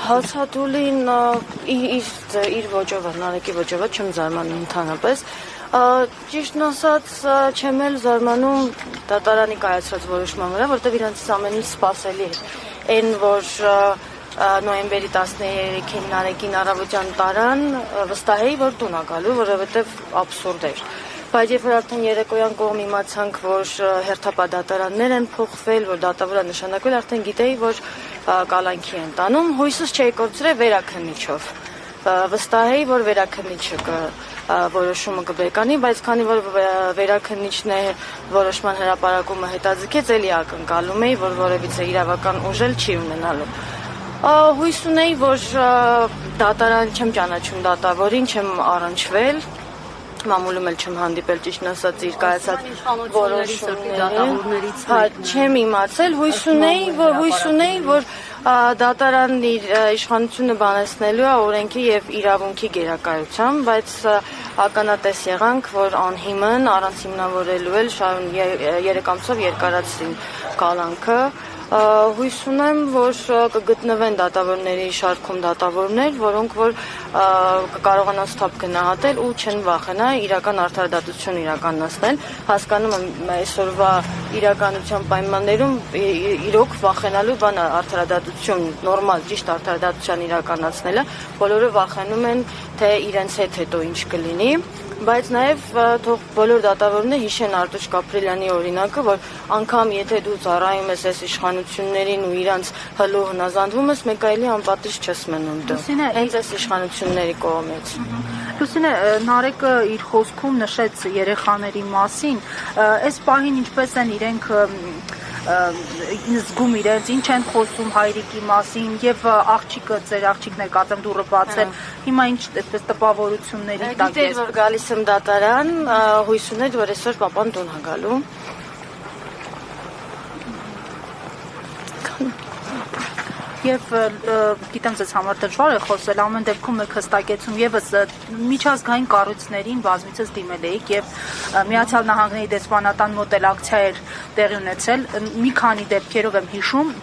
Հացադուլին իր ոճով, Նարեկի ոճով չեմ զարմանում ընդհանրապես։ Ճիշտն ասած, չեմ էլ զարմանում դատարանի կայացրած որոշման վրա, որտեղ իրանցից ամեն ինչ սպասելի էր։ Այն, որ նոյեմբերի 13-ին Նարեկին առավոտյան տարան, վստահ էի, որ տուն ա գալու, որովհետև աբսուրդ էր։ Բայց երբ որ արդեն երեկոյան կողմ իմացանք, որ հերթապադատարաններ են փոխվել, որ դատավորը նշանակվել, արդեն գիտեի, որ կալանքի են տանում, հույսս չէի կորցրել վերաքննիչով։ Վստահ էի, որ վերաքննիչը որոշումը կբեկանի, բայց քանի որ վերաքննիչն է որոշման հրապարակումը հետաձգեց, էլի ակնկալում էի, որ որևիցե իրավական ուժել չի ունենալու։ Հույս ունեի, որ դատարան չեմ ճանաչում դատավորին, չեմ առնչվել, մամուլում էլ չեմ հանդիպել, ճիշտն ասած, իր կայացած որոշումներից, չեմ իմացել, հույս ունեի, որ դատարանն իր իշխանությունը բանեցնելու է օրենքի եւ իրավունքի գերակայությամբ, բայց ականատես եղանք, որ անհիմն առանց հիմնավորելու էլ 3 ամսով երկարացրին կալանքը։ Հույս ունեմ, որ կգտնվեն դատավորների շարքում դատավորներ, որոնք որ կկարողանան սթափ գնահատել ու չեն վախենա իրական արդարադատություն իրականացնել։ Հասկանում եմ այսօրվա իրականության պայմաններում իրոք վախենալու բան է արդարադատություն, նորմալ ճիշտ արդարադատության իրականացնելը, բոլորը վախենում են, թե իրենց հետ հետո ինչ կլինի, բայց նաև թող բոլոր դատավորները հիշեն Արտուշ Կապրելյանի օրինակը, որ անգամ եթե դու ծառայում ես այս իշխանություններին ու իրանց հլու հնազանդվում ես, մեկ այլի անպատիժ չես մնում դու։ Հենց այս իշխանությունների կողմից։ Լուսինե, Նարեկը իր խոսքում նշեց երեխաների մասին, այս պահին ինչպես են իրենք զգում իրենց, ինչ են խոսում հայրիկի մասին եւ աղջիկը, ձեր աղջիկն է կատեմ դուռը բացել, հիմա ինչ այսպես տպավորությունների տակ է։ Գիտեր, որ գալիս եմ դատարան, հույս ուներ, որ այսօր պապան տուն է գալու։ Եվ գիտեմ ձեզ համար դժվար է խոսել, ամեն դեպքում եք հստակեցում եւս միջազգային կառույցներին բազմիցս դիմել էիք եւ Միացյալ Նահանգների դեսպանատան մոտ էլ ակցիա էր տեղի ունեցել, մի քանի դեպքերով եմ հիշում,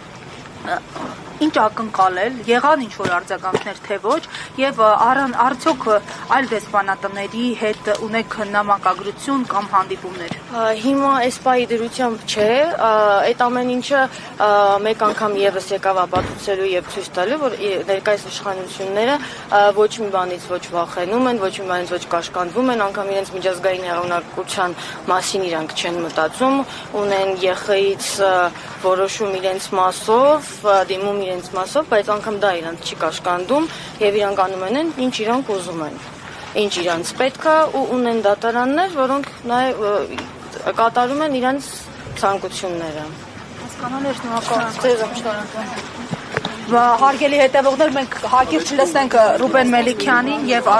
ինչ ակնկալել, եղան ինչ-որ արձագանքներ, թե ոչ, եւ արդյոք այլ դեսպանատների հետ ունեք նամակագրություն կամ հանդիպումներ։ Հիմա այս պահի դրությամբ չէ, այդ ամեն ինչը մեկ անգամ եւս եկավ ապացուցելու եւ ցույց տալու, որ ներկայիս իշխանությունները ոչ մի բանից ոչ վախենում են, ոչ մի բանից ոչ կաշկանդվում են, անգամ իրենց միջազգային հեղինակության մասին իրանք չեն մտածում, ունեն ԵԽ-ից որոշում իրենց մասով, դիմում իրենց մասով, բայց անգամ դա իրանք չի կաշկանդում եւ իրանք անում են ինչ իրանք ուզում են, ինչ իրանք պետք է ու ունեն դատարաններ, որոնք նաեւ կատարում են իրենց ցանկությունները։ Հասկանալի է, շնորհակալ։ Հարգելի հետևողներ, մենք հակիրճ լսենք Ռուբեն Մելիքյանին եւ